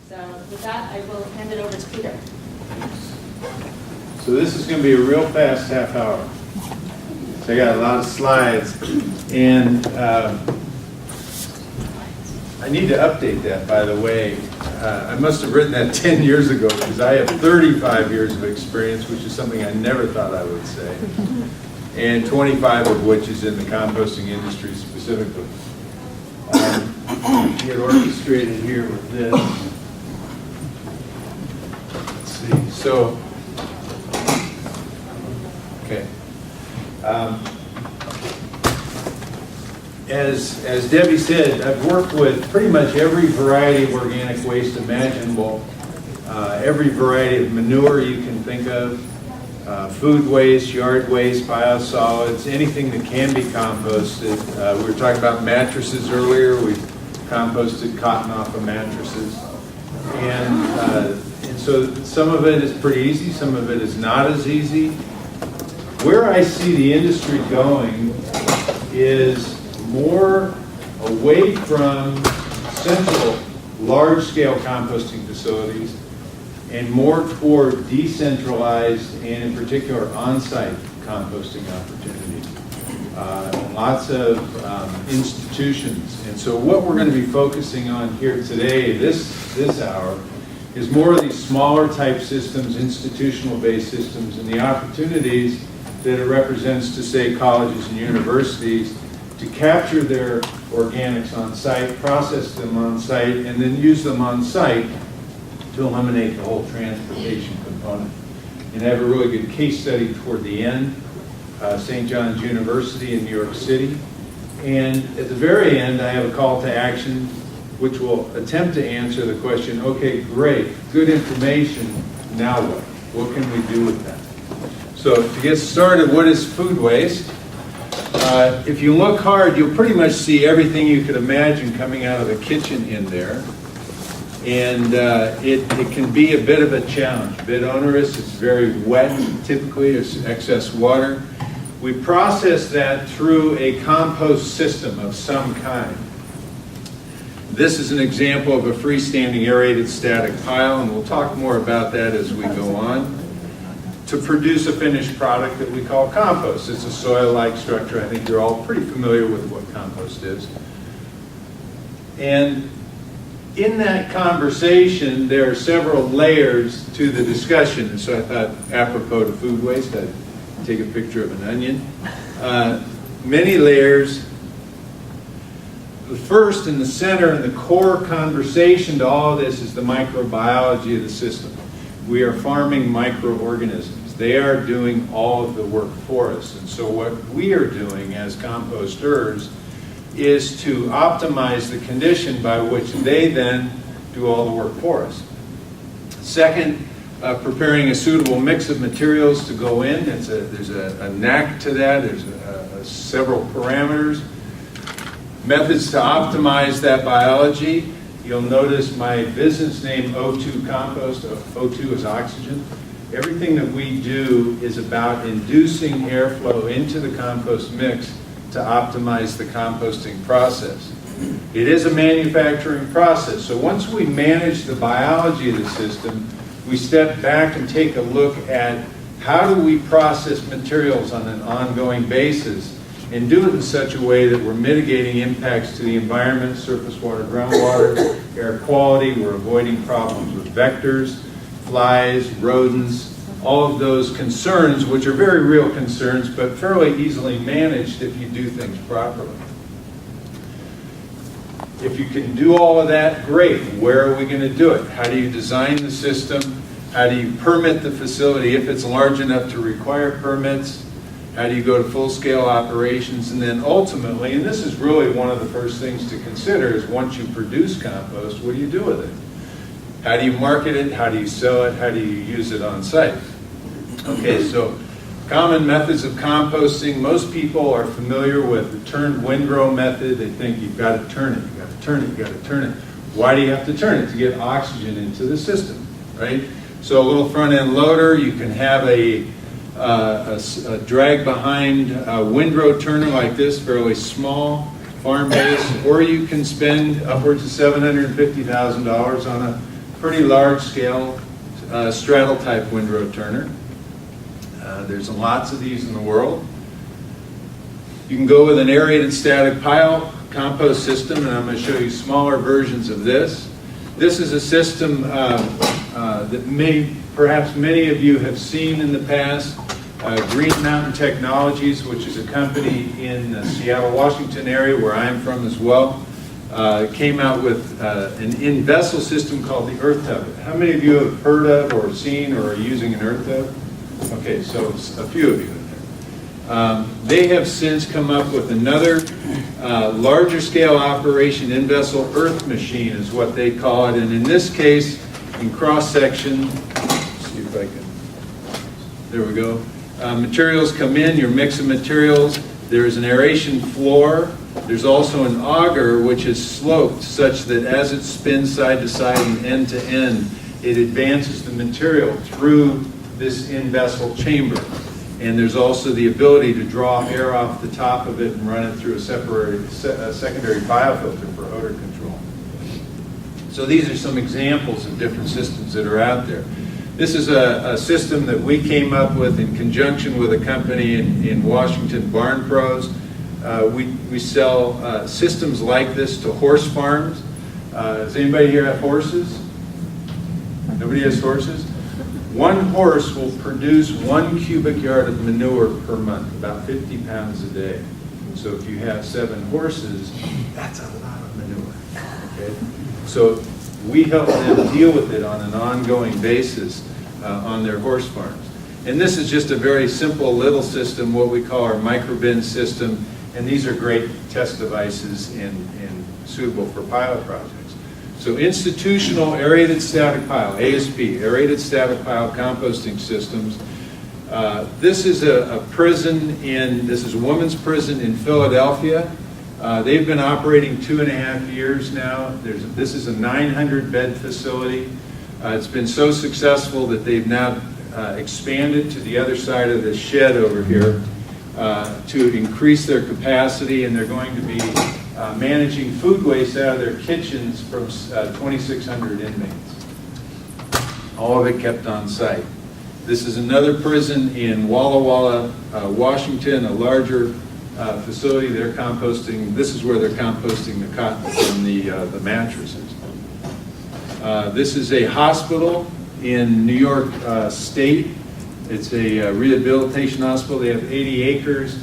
So with that, I will hand it over to Peter. So this is going to be a real fast half hour. So I got a lot of slides, and I need to update that, by the way. I must have written that 10 years ago because I have 35 years of experience, which is something I never thought I would say, and 25 of which is in the composting industry specifically. Get orchestrated here with this. Let's see. So, okay. As Debbie said, I've worked with pretty much every variety of organic waste imaginable, every variety of manure you can think of, food waste, yard waste, biosolids, anything that can be composted. We were talking about mattresses earlier. We composted cotton off of mattresses. And so some of it is pretty easy, some of it is not as easy. Where I see the industry going is more away from central large-scale composting facilities and more toward decentralized and in particular on-site composting opportunities. Lots of institutions. And so what we're going to be focusing on here today, this hour, is more of these smaller type systems, institutional-based systems, and the opportunities that it represents to, say, colleges and universities to capture their organics on site, process them on site, and then use them on site to eliminate the whole transportation component. And I have a really good case study toward the end, St. John's University in New York City. And at the very end, I have a call to action which will attempt to answer the question, okay, great, good information, now what? What can we do with that? So to get started, what is food waste? If you look hard, you'll pretty much see everything you could imagine coming out of the kitchen in there. And it can be a bit of a challenge, a bit onerous. It's very wet, typically. There's excess water. We process that through a compost system of some kind. This is an example of a freestanding aerated static pile, and we'll talk more about that as we go on, to produce a finished product that we call compost. It's a soil-like structure. I think you're all pretty familiar with what compost is. And in that conversation, there are several layers to the discussion. So I thought, apropos to food waste, I'd take a picture of an onion. Many layers. The first in the center and the core conversation to all of this is the microbiology of the system. We are farming microorganisms. They are doing all of the work for us. And so what we are doing as composters is to optimize the condition by which they then do all the work for us. Second, preparing a suitable mix of materials to go in. There's a knack to that. There's several parameters. Methods to optimize that biology. You'll notice my business name, O2 Compost. O2 is oxygen. Everything that we do is about inducing airflow into the compost mix to optimize the composting process. It is a manufacturing process. So once we manage the biology of the system, we step back and take a look at how do we process materials on an ongoing basis and do it in such a way that we're mitigating impacts to the environment, surface water, groundwater, air quality. We're avoiding problems with vectors, flies, rodents, all of those concerns, which are very real concerns, but fairly easily managed if you do things properly. If you can do all of that, great. Where are we going to do it? How do you design the system? How do you permit the facility if it's large enough to require permits? How do you go to full-scale operations? And then ultimately, and this is really one of the first things to consider, is once you produce compost, what do you do with it? How do you market it? How do you sell it? How do you use it on site? Okay, so common methods of composting. Most people are familiar with the turned windrow method. They think you've got to turn it, you've got to turn it, you've got to turn it. Why do you have to turn it? To get oxygen into the system, right? So a little front-end loader, you can have a drag behind windrow turner like this, fairly small, farm-based, or you can spend upwards of $750,000 on a pretty large scale straddle type windrow turner. There's lots of these in the world. You can go with an aerated static pile compost system, and I'm going to show you smaller versions of this. This is a system that perhaps many of you have seen in the past. Green Mountain Technologies, which is a company in the Seattle, Washington area, where I'm from as well, came out with an in-vessel system called the Earth Tub. How many of you have heard of or seen or are using an Earth Tub? Okay, so a few of you in there. They have since come up with another larger scale operation, in-vessel earth machine is what they call it. And in this case, in cross-section, see if I can, there we go. Materials come in, your mix of materials. There is an aeration floor. There's also an auger which is sloped such that as it spins side to side and end to end, it advances the material through this in-vessel chamber. And there's also the ability to draw air off the top of it and run it through a secondary biofilter for odor control. So these are some examples of different systems that are out there. This is a system that we came up with in conjunction with a company in Washington, Barn Pros. We sell systems like this to horse farms. Does anybody here have horses? Nobody has horses? One horse will produce 1 cubic yard of manure per month, about 50 pounds a day. So if you have 7 horses, that's a lot of manure. Okay? So we help them deal with it on an ongoing basis on their horse farms. And this is just a very simple little system, what we call our microbin system. And these are great test devices and suitable for pilot projects. So institutional aerated static pile, ASP, aerated static pile composting systems. This is a prison this is a women's prison in Philadelphia. They've been operating 2.5 years now. This is a 900-bed facility. It's been so successful that they've now expanded to the other side of the shed over here to increase their capacity, and they're going to be managing food waste out of their kitchens from 2,600 inmates. All of it kept on site. This is another prison in Walla Walla, Washington, a larger facility. They're composting, this is where they're composting the cotton from the mattresses. This is a hospital in New York State. It's a rehabilitation hospital. They have 80 acres.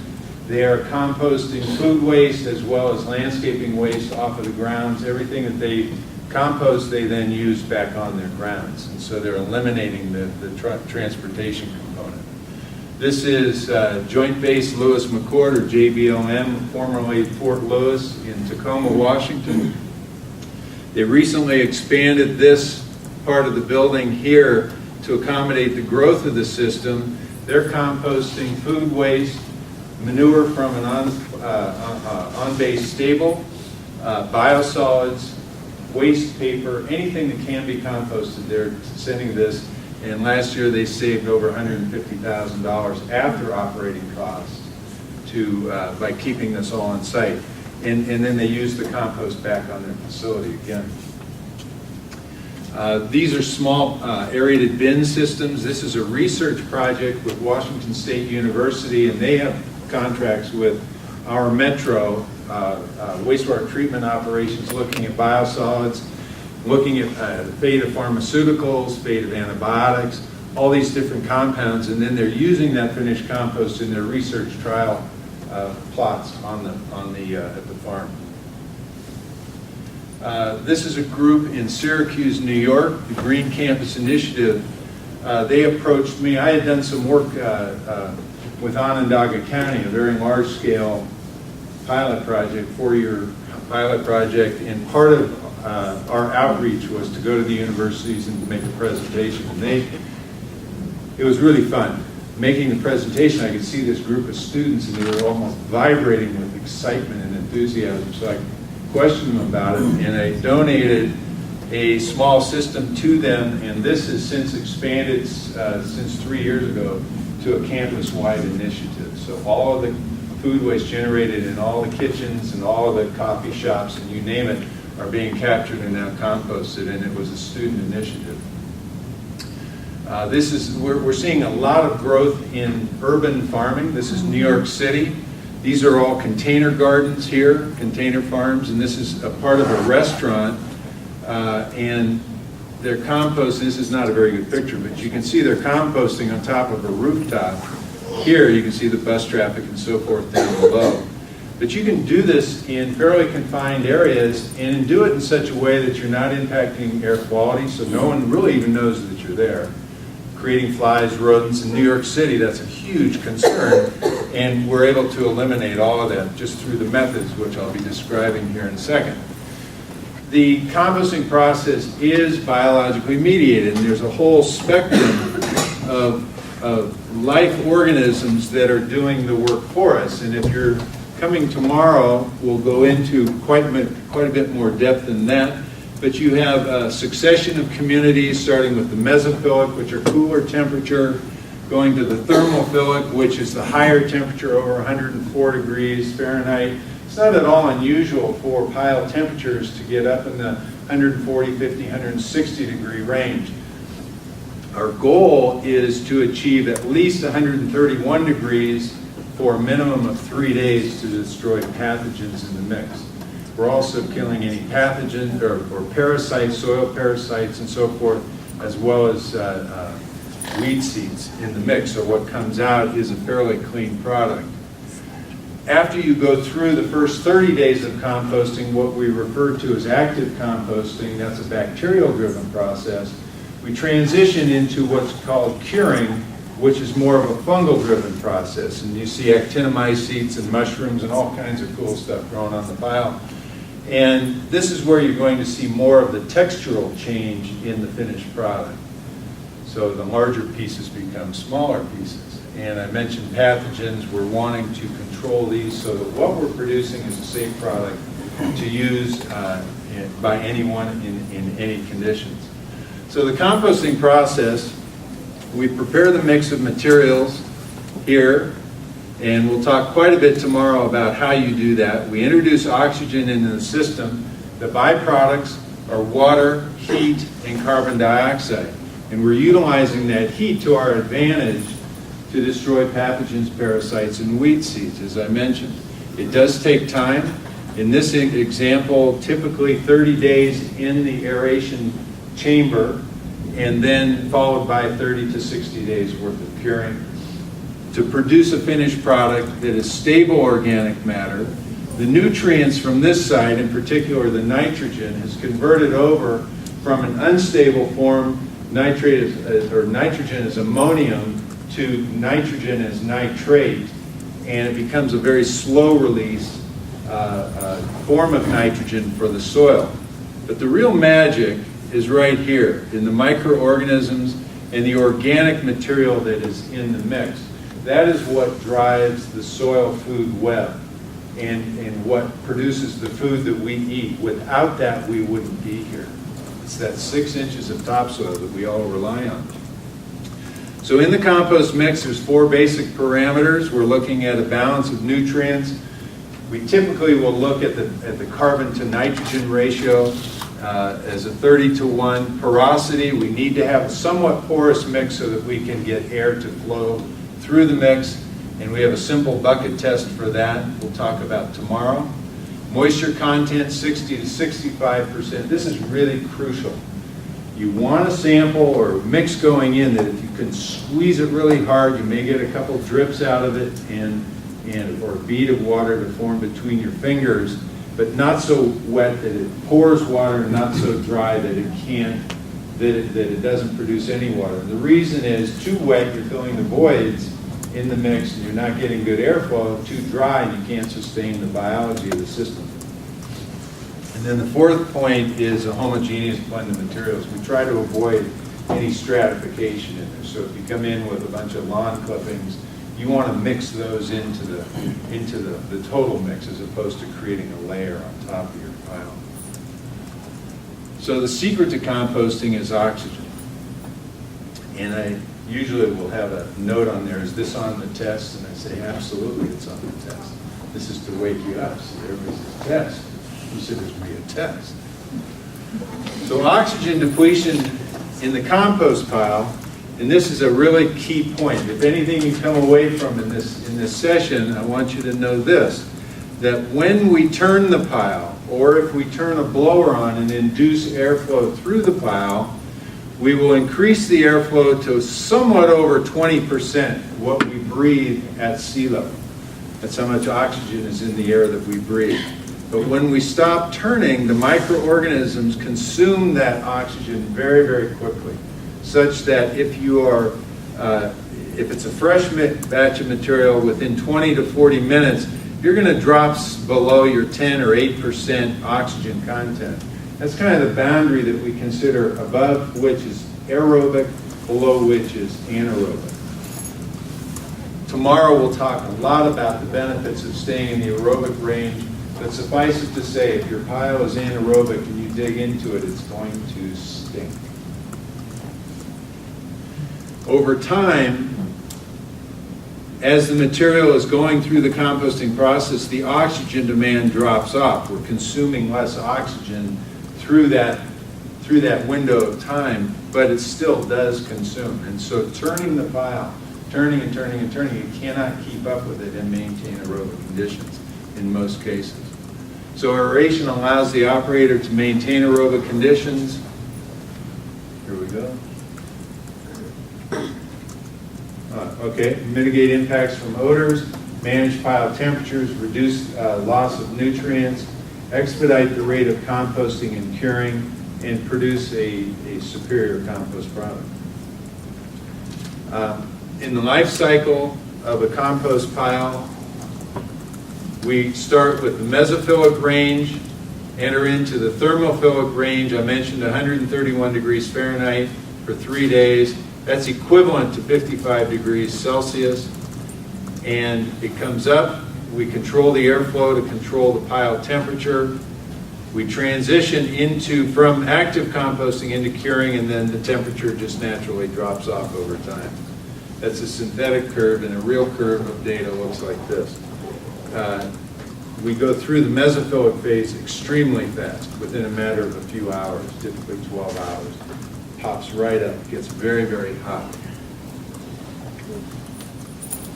They are composting food waste as well as landscaping waste off of the grounds. Everything that they compost, they then use back on their grounds. And so they're eliminating the transportation component. This is Joint Base Lewis McChord, or JBLM, formerly Fort Lewis in Tacoma, Washington. They recently expanded this part of the building here to accommodate the growth of the system. They're composting food waste, manure from an on-base stable, biosolids, waste paper, anything that can be composted. They're sending this, and last year they saved over $150,000 after operating costs by keeping this all on site. And then they use the compost back on their facility again. These are small aerated bin systems. This is a research project with Washington State University, and they have contracts with our Metro wastewater treatment operations, looking at biosolids, looking at fate of pharmaceuticals, fate of antibiotics, all these different compounds, and then they're using that finished compost in their research trial plots at the farm. This is a group in Syracuse, New York, the Green Campus Initiative. They approached me. I had done some work with Onondaga County, a very large-scale pilot project, 4-year pilot project, and part of our outreach was to go to the universities and to make a presentation. And it was really fun. Making the presentation, I could see this group of students, and they were almost vibrating with excitement and enthusiasm. So I questioned them about it, and I donated a small system to them, and this has since expanded since 3 years ago to a campus-wide initiative. So all of the food waste generated in all the kitchens and all of the coffee shops and you name it are being captured and now composted, and it was a student initiative. We're seeing a lot of growth in urban farming. This is New York City. These are all container gardens here, container farms, and this is a part of a restaurant, and they're composting. This is not a very good picture, but you can see they're composting on top of a rooftop. Here you can see the bus traffic and so forth down below. But you can do this in fairly confined areas and do it in such a way that you're not impacting air quality, so no one really even knows that you're there. Creating flies, rodents in New York City, that's a huge concern, and we're able to eliminate all of that just through the methods, which I'll be describing here in a second. The composting process is biologically mediated, and there's a whole spectrum of life organisms that are doing the work for us. And if you're coming tomorrow, we'll go into quite a bit more depth than that. But you have a succession of communities, starting with the mesophilic, which are cooler temperature, going to the thermophilic, which is the higher temperature, over 104 degrees Fahrenheit. It's not at all unusual for pile temperatures to get up in the 140, 50, 160 degree range. Our goal is to achieve at least 131 degrees for a minimum of 3 days to destroy pathogens in the mix. We're also killing any pathogens or parasites, soil parasites and so forth, as well as weed seeds in the mix. So what comes out is a fairly clean product. After you go through the first 30 days of composting, what we refer to as active composting, that's a bacterial-driven process, we transition into what's called curing, which is more of a fungal-driven process. And you see actinomycetes and mushrooms and all kinds of cool stuff growing on the pile. And this is where you're going to see more of the textural change in the finished product. So the larger pieces become smaller pieces. And I mentioned pathogens. We're wanting to control these so that what we're producing is a safe product to use by anyone in any conditions. So the composting process, we prepare the mix of materials here, and we'll talk quite a bit tomorrow about how you do that. We introduce oxygen into the system. The byproducts are water, heat, and carbon dioxide. And we're utilizing that heat to our advantage to destroy pathogens, parasites, and weed seeds, as I mentioned. It does take time. In this example, typically 30 days in the aeration chamber, and then followed by 30 to 60 days worth of curing to produce a finished product that is stable organic matter. The nutrients from this side, in particular the nitrogen, is converted over from an unstable form, nitrogen as ammonium, to nitrogen as nitrate, and it becomes a very slow release form of nitrogen for the soil. But the real magic is right here in the microorganisms and the organic material that is in the mix. That is what drives the soil food web and what produces the food that we eat. Without that, we wouldn't be here. It's that 6 inches of topsoil that we all rely on. So in the compost mix, there's 4 basic parameters. We're looking at a balance of nutrients. We typically will look at the carbon to nitrogen ratio as a 30-to-1. Porosity, we need to have a somewhat porous mix so that we can get air to flow through the mix, and we have a simple bucket test for that we'll talk about tomorrow. Moisture content, 60 to 65%. This is really crucial. You want a sample or mix going in that if you can squeeze it really hard, you may get a couple drips out of it or a bead of water to form between your fingers, but not so wet that it pours water and not so dry that it doesn't produce any water. And the reason is too wet, you're filling the voids in the mix and you're not getting good airflow. Too dry and you can't sustain the biology of the system. And then the fourth point is a homogeneous blend of materials. We try to avoid any stratification in there. So if you come in with a bunch of lawn clippings, you want to mix those into the total mix as opposed to creating a layer on top of your pile. So the secret to composting is oxygen. And I usually will have a note on there, is this on the test? And I say, absolutely, it's on the test. This is to wake you up. So everybody says, test. Who said there's going to be a test? So oxygen depletion in the compost pile, and this is a really key point. If anything you come away from in this session, I want you to know this, that when we turn the pile, or if we turn a blower on and induce airflow through the pile, we will increase the airflow to somewhat over 20% what we breathe at sea level. That's how much oxygen is in the air that we breathe. But when we stop turning, the microorganisms consume that oxygen very, very quickly, such that if it's a fresh batch of material, within 20 to 40 minutes, you're going to drop below your 10 or 8% oxygen content. That's kind of the boundary that we consider, above which is aerobic, below which is anaerobic. Tomorrow we'll talk a lot about the benefits of staying in the aerobic range, but suffice it to say, if your pile is anaerobic and you dig into it, it's going to stink. Over time, as the material is going through the composting process, the oxygen demand drops off. We're consuming less oxygen through that window of time, but it still does consume. And so turning the pile, turning and turning and turning, you cannot keep up with it and maintain aerobic conditions in most cases. So aeration allows the operator to maintain aerobic conditions. Here we go. Okay, mitigate impacts from odors, manage pile temperatures, reduce loss of nutrients, expedite the rate of composting and curing, and produce a superior compost product. In the life cycle of a compost pile, we start with the mesophilic range, enter into the thermophilic range. I mentioned 131 degrees Fahrenheit for 3 days. That's equivalent to 55 degrees Celsius. And it comes up, we control the airflow to control the pile temperature. We transition from active composting into curing, and then the temperature just naturally drops off over time. That's a synthetic curve, and a real curve of data looks like this. We go through the mesophilic phase extremely fast, within a matter of a few hours, typically 12 hours. Pops right up, gets very, very hot.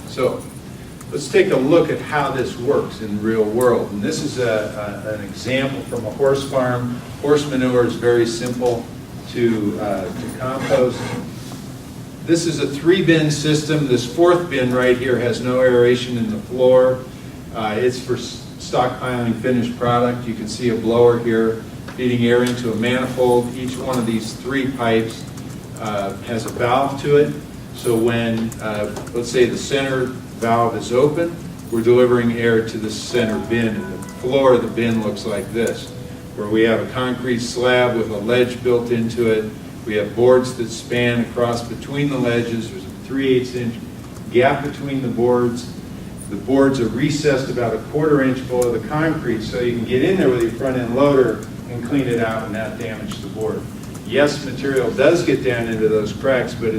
So let's take a look at how this works in the real world. And this is an example from a horse farm. Horse manure is very simple to compost. This is a 3-bin system. This 4th bin right here has no aeration in the floor. It's for stockpiling finished product. You can see a blower here feeding air into a manifold. Each one of these 3 pipes has a valve to it. So when, let's say the center valve is open, we're delivering air to the center bin. And the floor of the bin looks like this, where we have a concrete slab with a ledge built into it. We have boards that span across between the ledges. There's a 3/8 inch gap between the boards. The boards are recessed about a 1/4 inch below the concrete, so you can get in there with your front end loader and clean it out and not damage the board. Yes, material does get down into those cracks, but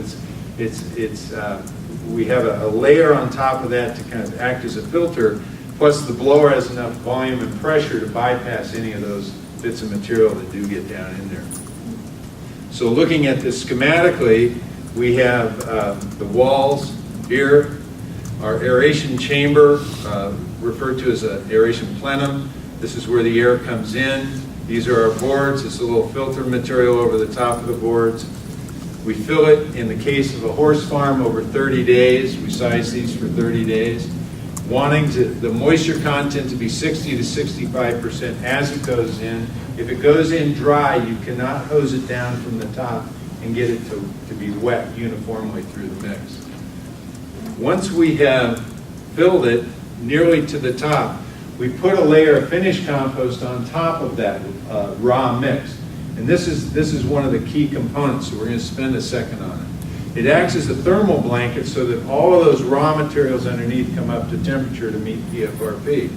we have a layer on top of that to kind of act as a filter, plus the blower has enough volume and pressure to bypass any of those bits of material that do get down in there. So looking at this schematically, we have the walls here, our aeration chamber, referred to as an aeration plenum. This is where the air comes in. These are our boards. It's a little filter material over the top of the boards. We fill it, in the case of a horse farm, over 30 days. We size these for 30 days. Wanting the moisture content to be 60 to 65% as it goes in. If it goes in dry, you cannot hose it down from the top and get it to be wet uniformly through the mix. Once we have filled it nearly to the top, we put a layer of finished compost on top of that raw mix. And this is one of the key components, so we're going to spend a second on it. It acts as a thermal blanket so that all of those raw materials underneath come up to temperature to meet PFRP.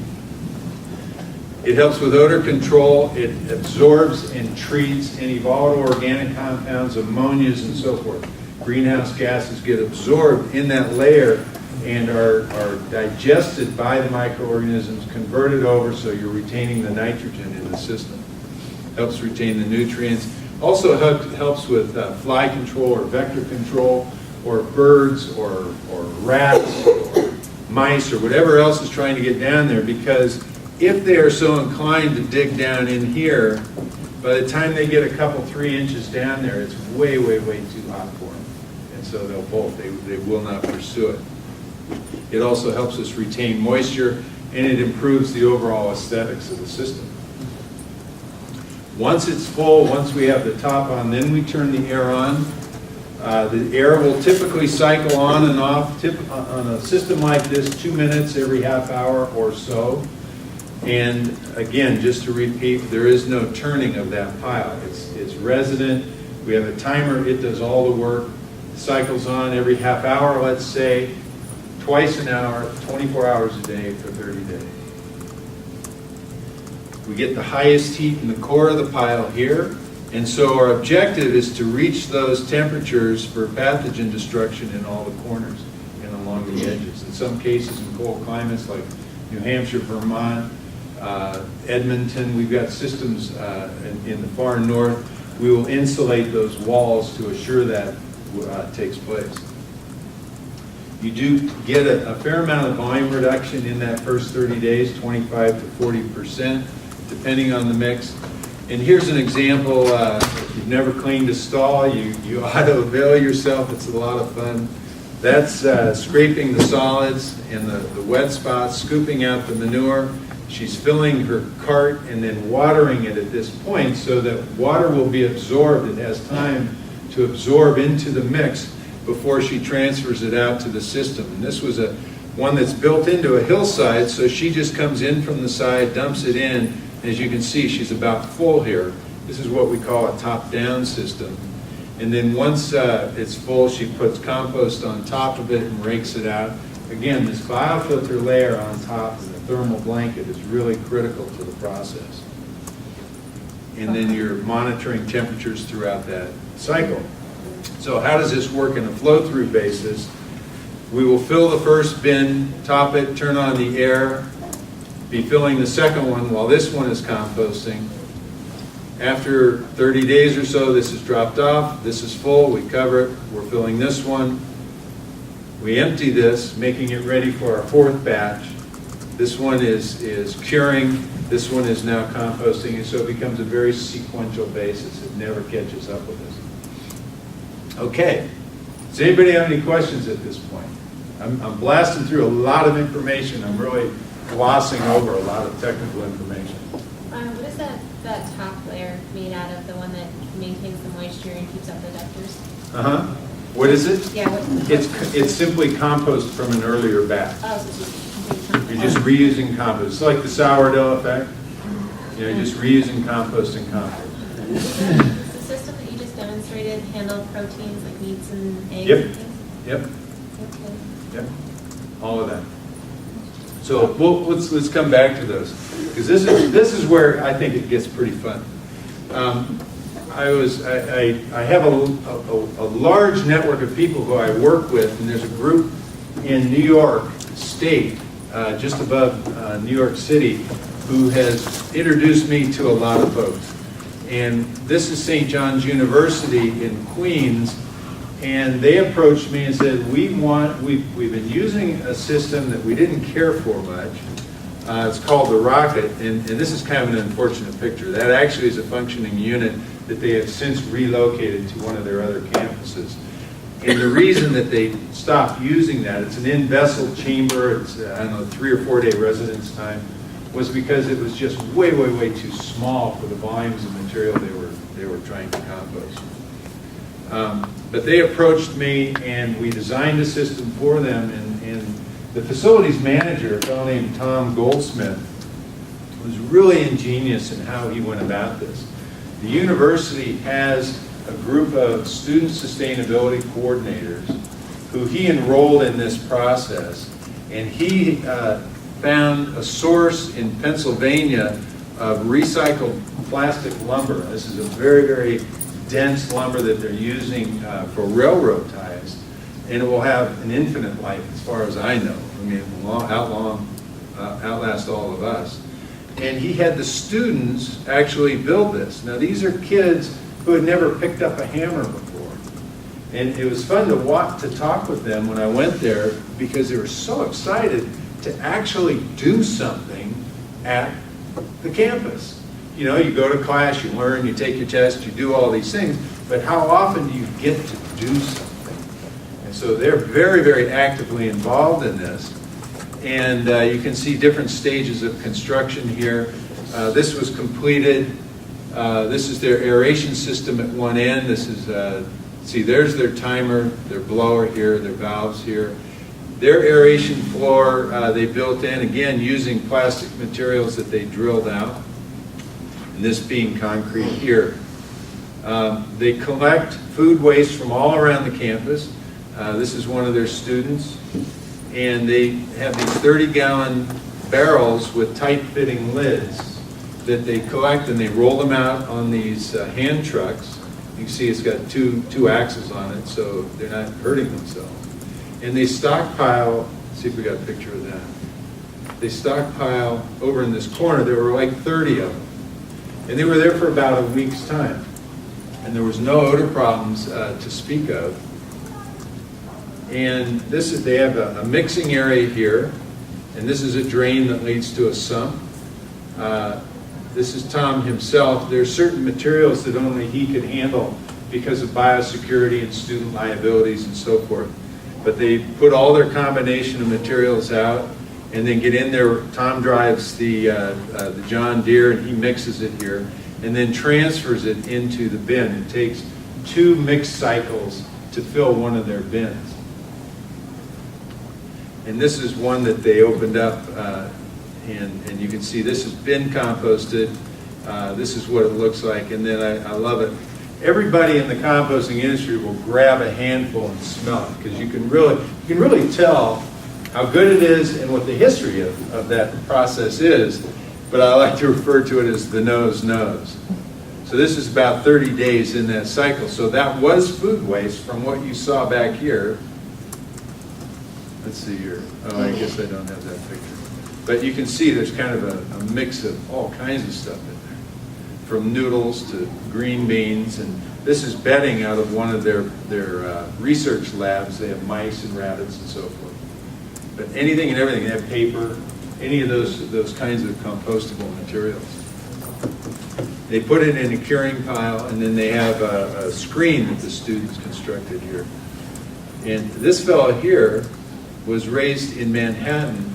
It helps with odor control. It absorbs and treats any volatile organic compounds, ammonias, and so forth. Greenhouse gases get absorbed in that layer and are digested by the microorganisms, converted over, so you're retaining the nitrogen in the system. helps retain the nutrients. Also helps with fly control or vector control, or birds or rats or mice or whatever else is trying to get down there, because if they are so inclined to dig down in here, by the time they get a couple, 3 inches down there, it's way, way, way too hot for them. And so they'll bolt. They will not pursue it. It also helps us retain moisture, and it improves the overall aesthetics of the system. Once it's full, once we have the top on, then we turn the air on. The air will typically cycle on and off on a system like this 2 minutes every half hour or so. And again, just to repeat, there is no turning of that pile. It's resident. We have a timer. It does all the work. It cycles on every half hour, let's say, twice an hour, 24 hours a day for 30 days. We get the highest heat in the core of the pile here. And so our objective is to reach those temperatures for pathogen destruction in all the corners and along the edges. In some cases, in cold climates like New Hampshire, Vermont, Edmonton, we've got systems in the far north. We will insulate those walls to assure that takes place. You do get a fair amount of volume reduction in that first 30 days, 25 to 40%, depending on the mix. And here's an example. If you've never cleaned a stall, you ought to avail yourself. It's a lot of fun. That's scraping the solids and the wet spots, scooping out the manure. She's filling her cart and then watering it at this point so that water will be absorbed. It has time to absorb into the mix before she transfers it out to the system. And this was one that's built into a hillside, so she just comes in from the side, dumps it in. As you can see, she's about full here. This is what we call a top-down system. And then once it's full, she puts compost on top of it and rakes it out. Again, this biofilter layer on top of the thermal blanket is really critical to the process. And then you're monitoring temperatures throughout that cycle. So how does this work in a flow-through basis? We will fill the first bin, top it, turn on the air, be filling the second one while this one is composting. After 30 days or so, this is dropped off, this is full, we cover it, we're filling this one. We empty this, making it ready for our fourth batch. This one is curing, this one is now composting, and so it becomes a very sequential basis. It never catches up with us. Okay, does anybody have any questions at this point? I'm blasting through a lot of information. I'm really glossing over a lot of technical information. What is that top layer made out of, the one that maintains the moisture and keeps up the vectors? Uh-huh. What is it? Yeah. It's simply compost from an earlier batch. Oh, so it's just You're just reusing compost. It's like the sourdough effect. You know, just reusing compost and compost. Does the system that you just demonstrated handle proteins like meats and eggs? Yep. And things? Yep. Okay. Yep. All of that. So let's come back to those, because this is where I think it gets pretty fun. I have a large network of people who I work with, and there's a group in New York State, just above New York City, who has introduced me to a lot of folks. And this is St. John's University in Queens, and they approached me and said, we've been using a system that we didn't care for much. It's called the Rocket, and this is kind of an unfortunate picture. That actually is a functioning unit that they have since relocated to one of their other campuses. And the reason that they stopped using that, it's an in-vessel chamber, it's, I don't know, 3 or 4 day residence time, was because it was just way, way, way too small for the volumes of material they were trying to compost. But they approached me, and we designed a system for them, and the facilities manager, a fellow named Tom Goldsmith, was really ingenious in how he went about this. The university has a group of student sustainability coordinators who he enrolled in this process, and he found a source in Pennsylvania of recycled plastic lumber. This is a very, very dense lumber that they're using for railroad ties, and it will have an infinite life as far as I know. I mean, it will outlast all of us. and he had the students actually build this. Now these are kids who had never picked up a hammer before. And it was fun to talk with them when I went there because they were so excited to actually do something at the campus. You know, you go to class, you learn, you take your test, you do all these things, but how often do you get to do something? And so they're very, very actively involved in this. And you can see different stages of construction here. This was completed. This is their aeration system at one end. This is, see, there's their timer, their blower here, their valves here. Their aeration floor they built in, again, using plastic materials that they drilled out. And this being concrete here. They collect food waste from all around the campus. This is one of their students. And they have these 30-gallon barrels with tight-fitting lids that they collect, and they roll them out on these hand trucks. You can see it's got two axles on it, so they're not hurting themselves. And they stockpile, see if we got a picture of that. They stockpile over in this corner, there were like 30 of them. And they were there for about a week's time. And there was no odor problems to speak of. And this is, they have a mixing area here, and this is a drain that leads to a sump. This is Tom himself. There's certain materials that only he could handle because of biosecurity and student liabilities and so forth. But they put all their combination of materials out and then get in there. Tom drives the John Deere and he mixes it here and then transfers it into the bin. It takes 2 mix cycles to fill one of their bins. And this is one that they opened up, and you can see this has been composted. This is what it looks like, and then I love it. Everybody in the composting industry will grab a handful and smell it, because you can really tell how good it is and what the history of that process is. But I like to refer to it as the nose knows. So this is about 30 days in that cycle. So that was food waste from what you saw back here. Let's see here. Oh, I guess I don't have that picture. But you can see there's kind of a mix of all kinds of stuff in there. From noodles to green beans. And this is bedding out of one of their research labs. They have mice and rabbits and so forth. But anything and everything. They have paper, any of those kinds of compostable materials. They put it in a curing pile, and then they have a screen that the students constructed here. And this fellow here was raised in Manhattan,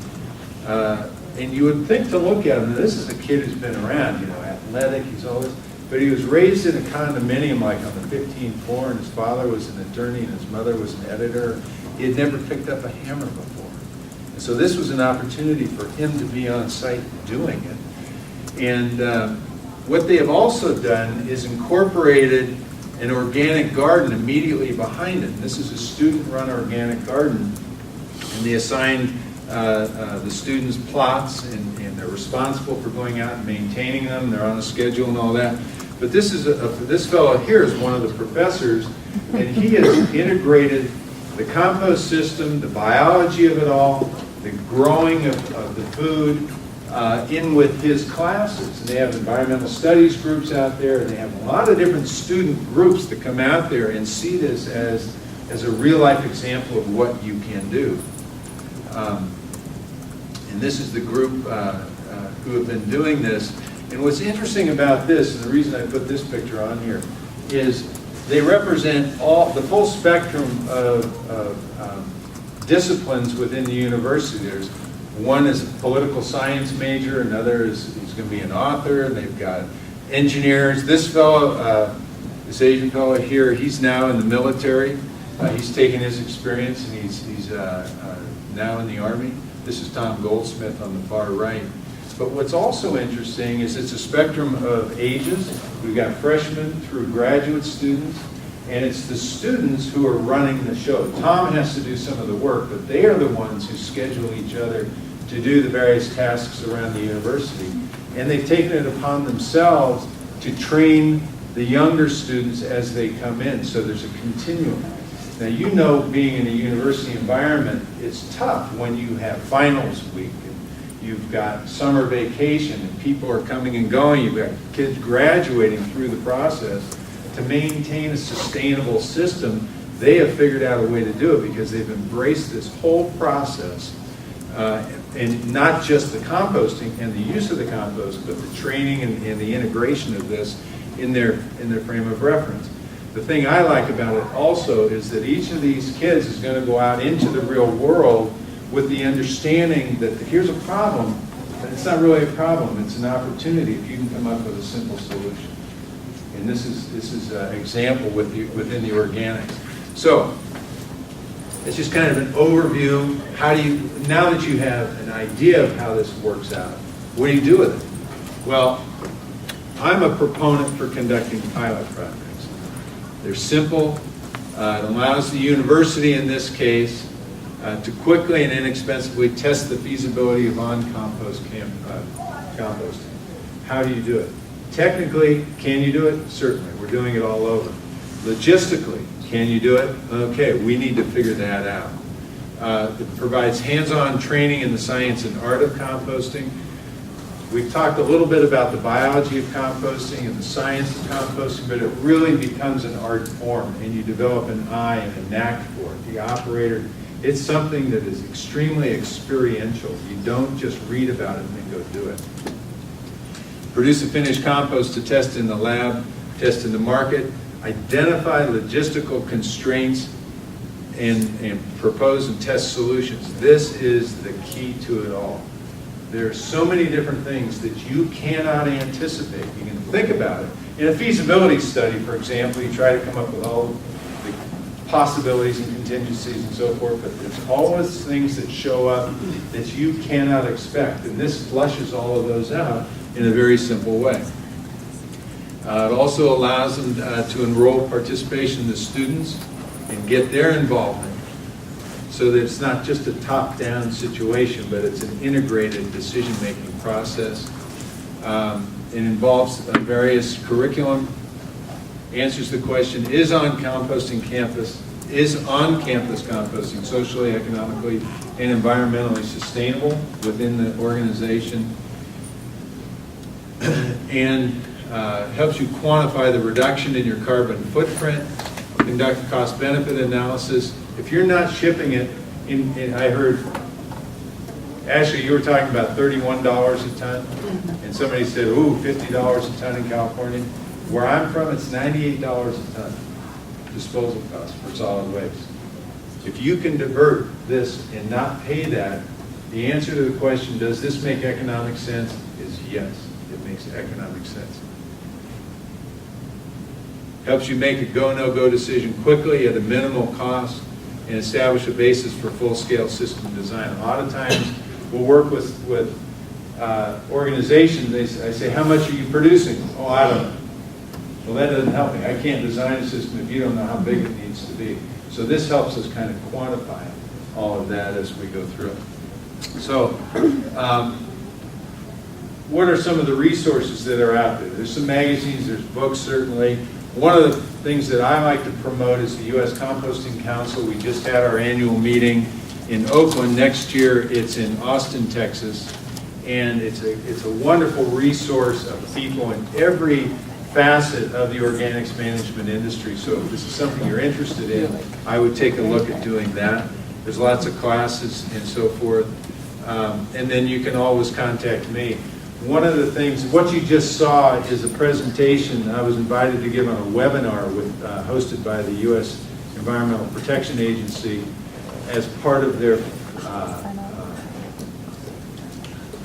and you would think to look at him, this is a kid who's been around, you know, athletic, he's always, but he was raised in a condominium like on the 15th floor, and his father was an attorney and his mother was an editor. He had never picked up a hammer before. And so this was an opportunity for him to be on site doing it. And what they have also done is incorporated an organic garden immediately behind it. This is a student-run organic garden. And they assigned the students plots, and they're responsible for going out and maintaining them. They're on a schedule and all that. But this is this fellow here is one of the professors, and he has integrated the compost system, the biology of it all, the growing of the food in with his classes. And they have environmental studies groups out there, and they have a lot of different student groups that come out there and see this as a real-life example of what you can do. And this is the group who have been doing this. And what's interesting about this, and the reason I put this picture on here, is they represent the full spectrum of disciplines within the university. There's one is a political science major, another he's going to be an author, and they've got engineers. This fellow, this Asian fellow here, he's now in the military. He's taken his experience, and he's now in the Army. This is Tom Goldsmith on the far right. But what's also interesting is it's a spectrum of ages. We've got freshmen through graduate students, and it's the students who are running the show. Tom has to do some of the work, but they are the ones who schedule each other to do the various tasks around the university. And they've taken it upon themselves to train the younger students as they come in, so there's a continuum. Now, you know, being in a university environment, it's tough when you have finals week You've got summer vacation, and people are coming and going. You've got kids graduating through the process. To maintain a sustainable system, they have figured out a way to do it because they've embraced this whole process, and not just the composting and the use of the compost, but the training and the integration of this in their frame of reference. The thing I like about it also is that each of these kids is going to go out into the real world with the understanding that here's a problem, but it's not really a problem, it's an opportunity if you can come up with a simple solution. And this is an example within the organics. So, it's just kind of an overview. How do you, now that you have an idea of how this works out, what do you do with it? Well, I'm a proponent for conducting pilot projects. They're simple. It allows the university, in this case, to quickly and inexpensively test the feasibility of on-compost composting. How do you do it? Technically, can you do it? Certainly. We're doing it all over. Logistically, can you do it? Okay, we need to figure that out. It provides hands-on training in the science and art of composting. We've talked a little bit about the biology of composting and the science of composting, but it really becomes an art form, and you develop an eye and a knack for it. The operator, it's something that is extremely experiential. You don't just read about it and then go do it. Produce a finished compost to test in the lab, test in the market, identify logistical constraints, and propose and test solutions. This is the key to it all. There are so many different things that you cannot anticipate. You can think about it. In a feasibility study, for example, you try to come up with all the possibilities and contingencies and so forth, but there's always things that show up that you cannot expect. And this flushes all of those out in a very simple way. It also allows them to enroll participation in the students and get their involvement, so that it's not just a top-down situation, but it's an integrated decision-making process. It involves various curriculum, answers the question, is on-campus composting socially, economically, and environmentally sustainable within the organization? And helps you quantify the reduction in your carbon footprint, conduct a cost-benefit analysis. If you're not shipping it, I heard, Ashley, you were talking about $31 a ton, and somebody said, ooh, $50 a ton in California. Where I'm from, it's $98 a ton disposal cost for solid waste. If you can divert this and not pay that, the answer to the question, does this make economic sense, is yes, it makes economic sense. Helps you make a go, no-go decision quickly at a minimal cost and establish a basis for full-scale system design. A lot of times we'll work with organizations, I say, how much are you producing? Oh, I don't know. Well, that doesn't help me. I can't design a system if you don't know how big it needs to be. So this helps us kind of quantify all of that as we go through it. So what are some of the resources that are out there? There's some magazines, there's books certainly. One of the things that I like to promote is the U.S. Composting Council. We just had our annual meeting in Oakland. Next year it's in Austin, Texas. And it's a wonderful resource of people in every facet of the organics management industry. So if this is something you're interested in, I would take a look at doing that. There's lots of classes and so forth. And then you can always contact me. One of the things, what you just saw is a presentation I was invited to give on a webinar hosted by the U.S. Environmental Protection Agency as part of their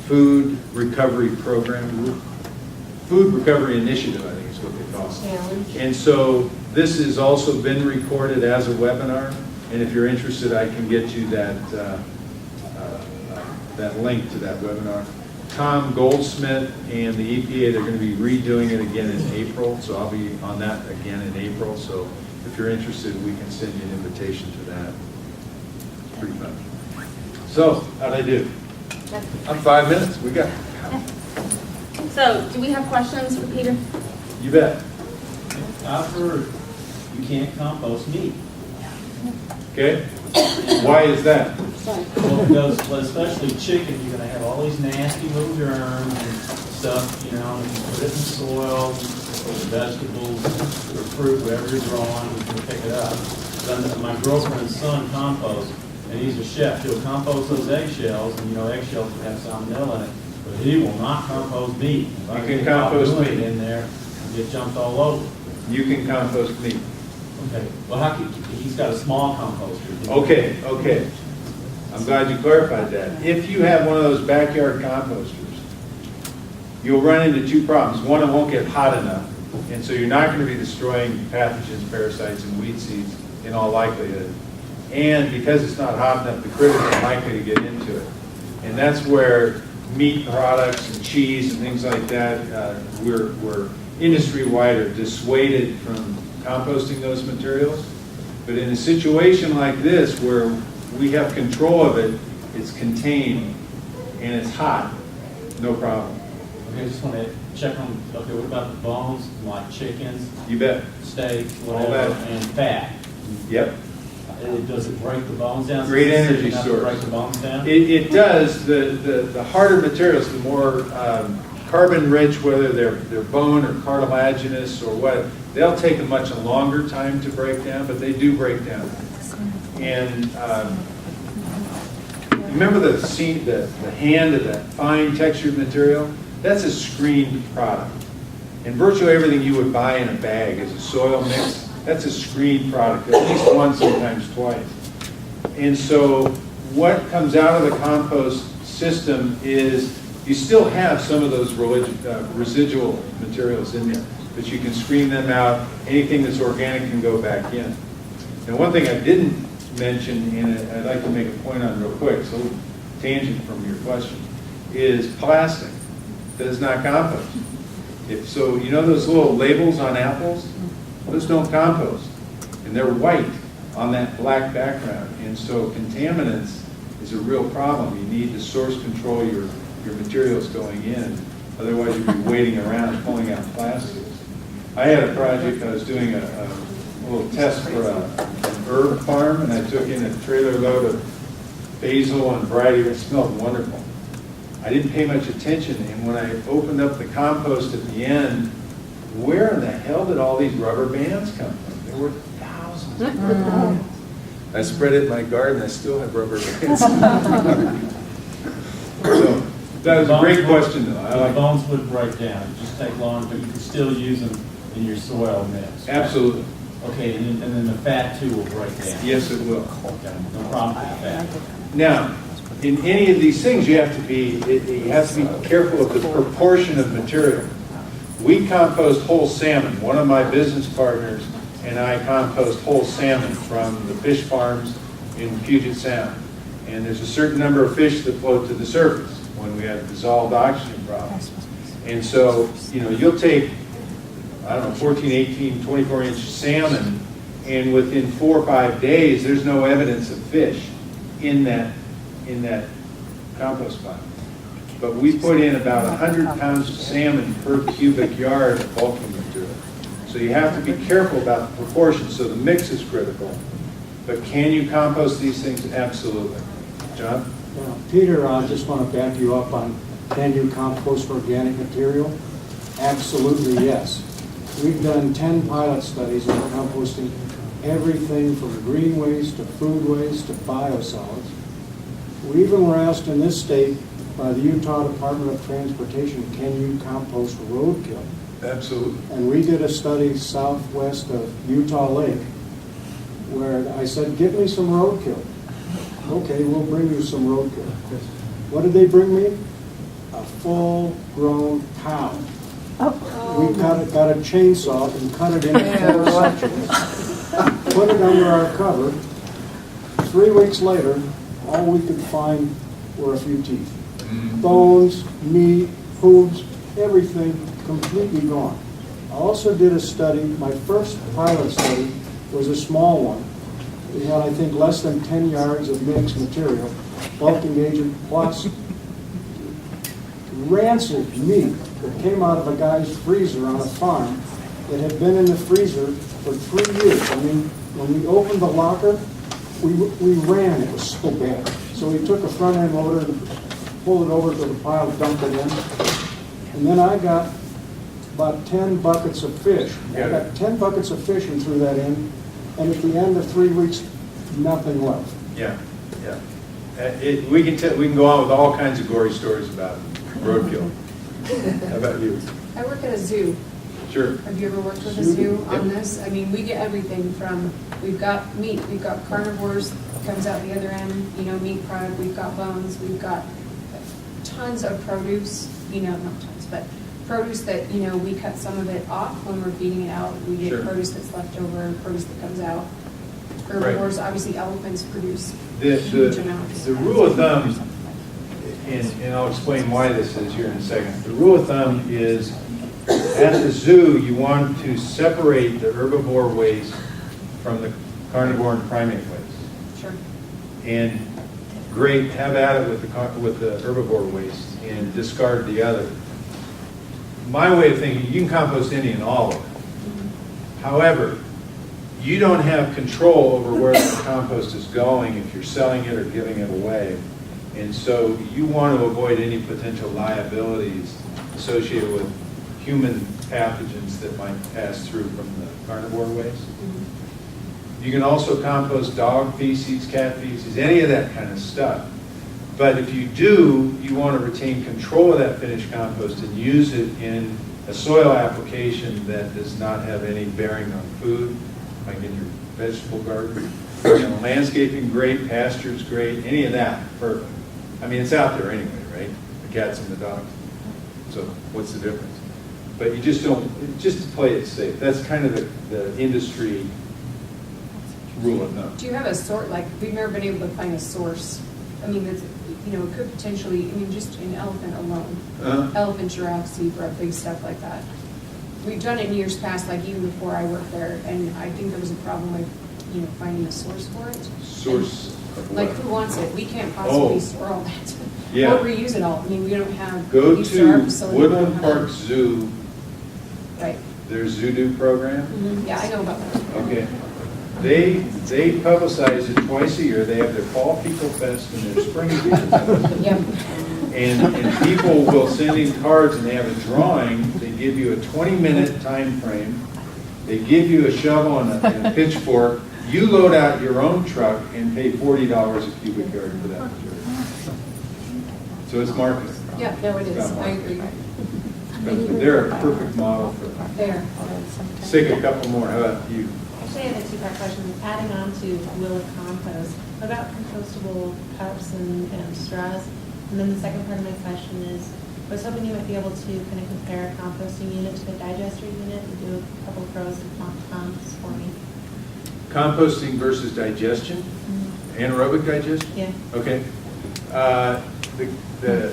food recovery program, food recovery initiative, I think is what they call it. And so this has also been recorded as a webinar, and if you're interested, I can get you that link to that webinar. Tom Goldsmith and the EPA, they're going to be redoing it again in April, so I'll be on that again in April. So if you're interested, we can send you an invitation to that. It's pretty fun. So, how'd I do? I'm 5 minutes. We got. So, do we have questions for Peter? You bet. I've heard you can't compost meat. Okay. Why is that? Well, especially chicken, you're gonna have all these nasty little germs and stuff, you know, and you put it in the soil, or the vegetables, or fruit, whatever you're growing, you can pick it up. Then my girlfriend's son composts, and he's a chef. He'll compost those eggshells, and you know, eggshells can have salmonella in it, but he will not compost meat. If I You can get caught compost doing it meat. in there, I get jumped all over. You can compost meat. Okay, well, he's got a small composter. Okay. I'm glad you clarified that. If you have one of those backyard composters, you'll run into two problems. One, it won't get hot enough, and so you're not going to be destroying pathogens, parasites, and weed seeds in all likelihood. And because it's not hot enough, the critters are likely to get into it. And that's where meat products and cheese and things like that, we're industry-wide are dissuaded from composting those materials. But in a situation like this where we have control of it, it's contained, and it's hot, no problem. Okay, I just want to check on, okay, what about the bones, like chickens, You bet. steaks, All whatever, that. and fat? Yep. Does it break the bones down? Great Is it energy enough to source. break the bones down? It does. The harder materials, the more carbon-rich, whether they're bone or cartilaginous or what, they'll take a much longer time to break down, but they do break down. And remember the hand of that fine textured material? That's a screened product. And virtually everything you would buy in a bag as a soil mix, that's a screened product, at least once, sometimes twice. And so what comes out of the compost system is you still have some of those residual materials in there, but you can screen them out. Anything that's organic can go back in. Now, one thing I didn't mention, and I'd like to make a point on real quick, it's a little tangent from your question, is plastic does not compost. So you know those little labels on apples? Those don't compost. And they're white on that black background. And so contaminants is a real problem. You need to source control your materials going in. Otherwise you'll be waiting around pulling out plastics. I had a project, I was doing a little test for an herb farm, and I took in a trailer load of basil and variety. It smelled wonderful. I didn't pay much attention, and when I opened up the compost at the end, where in the hell did all these rubber bands come from? There were thousands of rubber bands. I spread it in my garden, I still have rubber bands. So, that was a great question, though. The bones would break down, it'd just take long, but you can still use them in your soil mix. Absolutely. Okay, and then the fat too will break down. Yes, it will. Okay, no problem with the fat. Now, in any of these things, you have to be careful of the proportion of material. We compost whole salmon. One of my business partners and I compost whole salmon from the fish farms in Puget Sound. And there's a certain number of fish that float to the surface when we have dissolved oxygen problems. And so, you know, you'll take, I don't know, 14, 18, 24-inch salmon, and within 4 or 5 days, there's no evidence of fish in that compost pile. But we put in about 100 pounds of salmon per cubic yard of bulking material. So you have to be careful about the proportions. So the mix is critical. But can you compost these things? Absolutely. John? Peter, I just want to back you up on, can you compost organic material? Absolutely, yes. We've done 10 pilot studies on composting everything from green waste to food waste to biosolids. We even were asked in this state by the Utah Department of Transportation, can you compost roadkill? Absolutely. And we did a study southwest of Utah Lake where I said, get me some roadkill. Okay, we'll bring you some roadkill. What did they bring me? A full-grown cow. We got a chainsaw and cut it into 4 sections, put it under our cover. 3 weeks later, all we could find were a few teeth. Bones, meat, hooves, everything completely gone. I also did a study, my first pilot study was a small one. We had, I think, less than 10 yards of mixed material, bulking agent plus rancid meat that came out of a guy's freezer on a farm that had been in the freezer for 3 years. I mean, when we opened the locker, we ran. It was so bad. So So he took a front end loader and pulled it over to the pile, dumped it in. And then I got about 10 buckets of fish. I got 10 buckets of fish and threw that in. And at the end of 3 weeks, nothing left. Yeah, yeah. We can go on with all kinds of gory stories about roadkill. How about you? I work at a zoo. Sure. Have you ever worked with a zoo on this? I mean, we get everything from, we've got meat, we've got carnivores, comes out the other end, you know, meat product, we've got bones, we've got tons of produce, you know, not tons, but produce that, you know, we cut some of it off when we're feeding it out. We get Sure. produce that's left over, produce that comes out. Herbivores, obviously elephants produce huge amounts. The rule of thumb, and I'll explain why this is here in a second. The rule of thumb is at the zoo, you want to separate the herbivore waste from the carnivore and primate waste. Sure. And great, have at it with the herbivore waste and discard the other. My way of thinking, you can compost any and all of it. However, you don't have control over where the compost is going if you're selling it or giving it away. And so you want to avoid any potential liabilities associated with human pathogens that might pass through from the carnivore waste. You can also compost dog feces, cat feces, any of that kind of stuff. But if you do, you want to retain control of that finished compost and use it in a soil application that does not have any bearing on food, like in your vegetable garden. You know, landscaping, great, pastures, great, any of that, perfect. I mean, it's out there anyway, right? The cats and the dogs. So what's the difference? But you just don't, just to play it safe. That's kind of the industry rule of thumb. Do you have a sort, like, we've never been able to find a source? I mean, that's, you know, it could potentially, I mean, just an elephant alone. Elephant, giraffe, zebra, big stuff like that. We've done it in years past, like even before I worked there, and I think there was a problem with, you know, finding a source for it. Source of what? Like, who wants it? We can't possibly Oh. store all that. Yeah. Or reuse it all. I mean, we don't have. Go use our to facility, we don't Woodland have- Park Zoo, Right. their Zoodoo program. Yeah, I know about that. Okay. They publicize it twice a year. They have their Fall People Fest and their Spring People Fest. Yep. And people will send in cards and they have a drawing. They give you a 20-minute time frame. They give you a shovel and a pitchfork. You load out your own truck and pay $40 a cubic yard for that material. So it's marketing. Yeah, no, it is. I agree. They're a perfect model for that. There. Let's take a couple more. How about you? Actually, I have a two-part question. Adding on to will it compost, what about compostable cups and straws? And then the second part of my question is, I was hoping you might be able to kind of compare a composting unit to a digester unit and do a couple pros and cons for me. Composting versus digestion? Anaerobic digestion? Yeah. Okay. The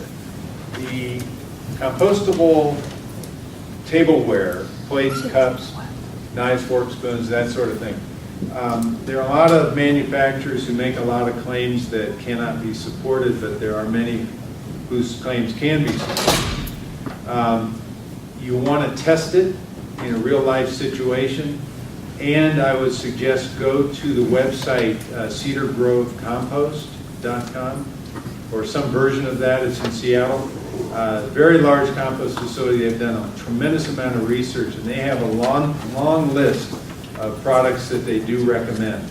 compostable tableware, plates, cups, knives, forks, spoons, that sort of thing. There are a lot of manufacturers who make a lot of claims that cannot be supported, but there are many whose claims can be supported. You want to test it in a real life situation, and I would suggest go to the website cedargrovecompost.com or some version of that. It's in Seattle. Very large compost facility. They've done a tremendous amount of research, and they have a long list of products that they do recommend.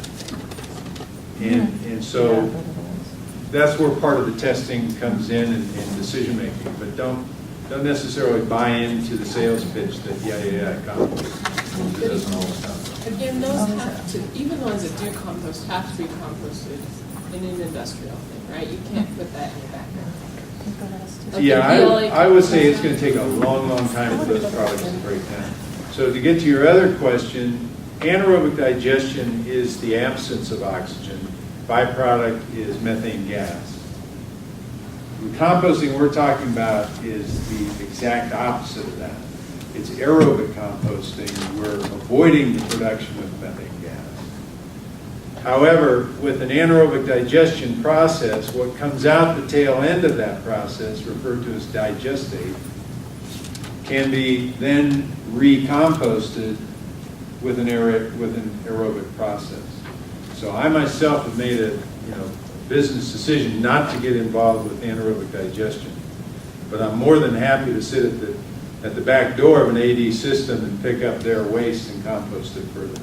And so that's where part of the testing comes in and decision making. But don't necessarily buy into the sales pitch that compost. It doesn't always compost. Again, those have to, even the ones that do compost have to be composted in an industrial thing, right? You can't put that in your backyard. Like Yeah, the PLA I would say it's compost going to take a long time for those products to break down. So to get to your other question, anaerobic digestion is the absence of oxygen. Byproduct is methane gas. The composting we're talking about is the exact opposite of that. It's aerobic composting. We're avoiding the production of methane gas. However, with an anaerobic digestion process, what comes out the tail end of that process, referred to as digestate, can be then recomposted with an aerobic process. So I myself have made a business decision not to get involved with anaerobic digestion. But I'm more than happy to sit at the back door of an AD system and pick up their waste and compost it further.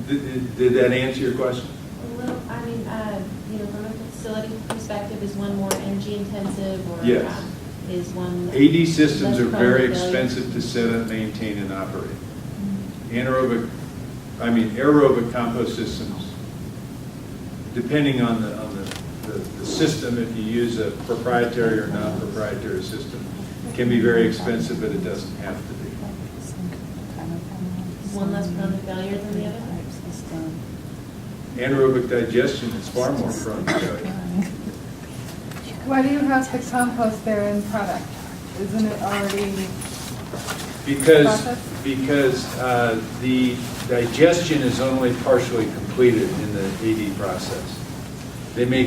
Did that answer your question? A little, I mean, from a facility perspective, is one more energy intensive or Yes. is one? AD systems are less prone very to failure? expensive to set up, maintain, and operate. Aerobic compost systems, depending on the system, if you use a proprietary or non-proprietary system, can be very expensive, but it doesn't have to be. Is one less prone to failure than the other? Anaerobic digestion is far more prone to failure. Why do you have the compost there in product? Isn't it already Because processed? the digestion is only partially completed in the AD process. They may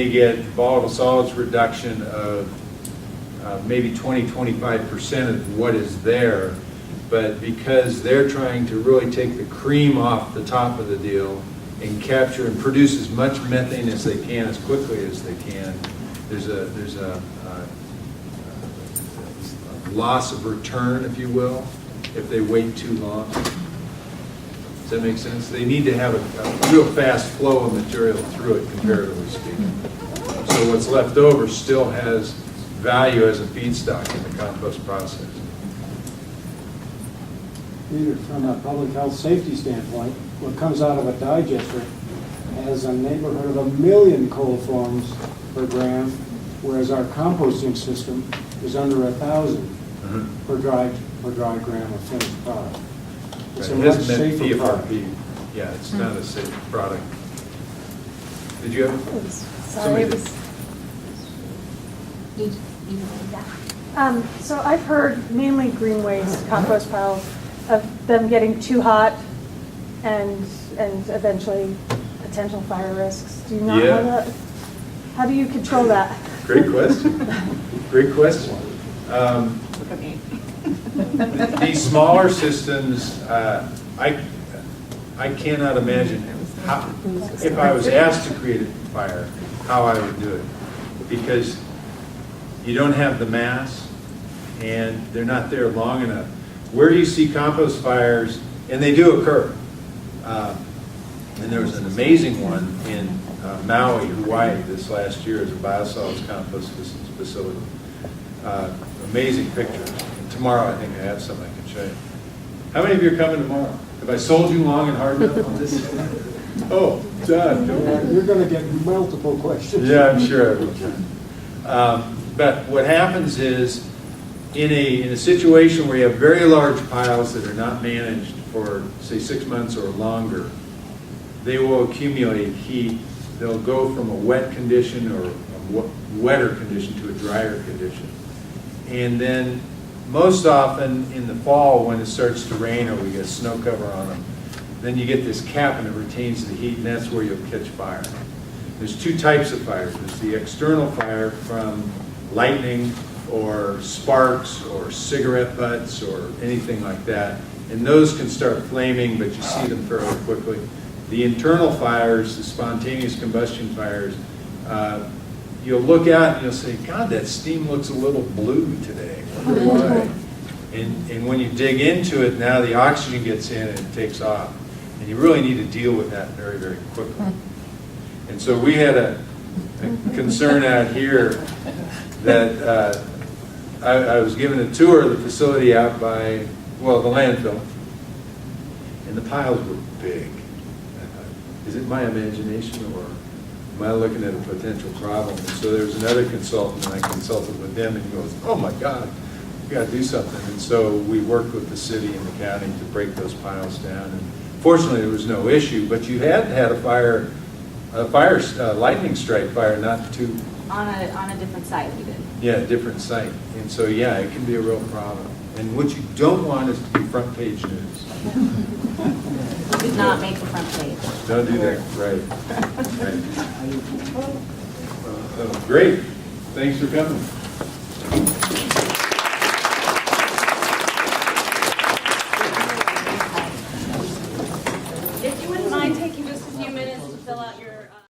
get volatile solids reduction of maybe 20-25% of what is there, but because they're trying to really take the cream off the top of the deal and capture and produce as much methane as they can as quickly as they can, there's a loss of return, if you will, if they wait too long. Does that make sense? They need to have a real fast flow of material through it, comparatively speaking. So what's left over still has value as a feedstock in the compost process. Peter, from a public health safety standpoint, what comes out of a digester has a neighborhood of 1 million coliforms per gram, whereas our composting system is under 1,000 per dry gram of finished product. It's a It much hasn't met safer product. PFRP. Yeah, it's not a safe product. Did you have? Sorry, it was. So I've heard mainly green waste, compost piles, of them getting too hot and eventually potential fire risks. Do you not Yeah. know that? How do you control that? Great question. Great question. Look at me. These smaller systems, I cannot imagine how, if I was asked to create a fire, how I would do it. Because you don't have the mass, and they're not there long enough. Where you see compost fires, and they do occur, and there was an amazing one in Maui, Hawaii, this last year as a biosolids compost facility. Amazing pictures. And tomorrow I think I have some I can show you. How many of you are coming tomorrow? Have I sold you long and hard enough on this? Oh, John. You're going to get multiple questions. Yeah, I'm sure I will. But what happens is, in a situation where you have very large piles that are not managed for, say, 6 months or longer, they will accumulate heat. They'll go from a wet condition or a wetter condition to a drier condition. And then most often in the fall when it starts to rain or we get snow cover on them, then you get this cap and it retains the heat, and that's where you'll catch fire. There's two types of fires. There's the external fire from lightning or sparks or cigarette butts or anything like that. And those can start flaming, but you see them fairly quickly. The internal fires, the spontaneous combustion fires, you'll look out and you'll say, God, that steam looks a little blue today. I wonder why. And when you dig into it, now the oxygen gets in and it takes off. And you really need to deal with that very, very quickly. And so we had a concern out here that I was given a tour of the facility out by, well, the landfill. And the piles were big. Is it my imagination or am I looking at a potential problem? And so there was another consultant, and I consulted with them, and he goes, oh my God, we got to do something. And so we worked with the city and the county to break those piles down. And fortunately, there was no issue, but you had had a lightning strike fire not too. On a different site we did. Yeah, a different site. And so, yeah, it can be a real problem. And what you don't want is to be front page news. We did not make the front page. Don't do that, right. Great. Thanks for coming.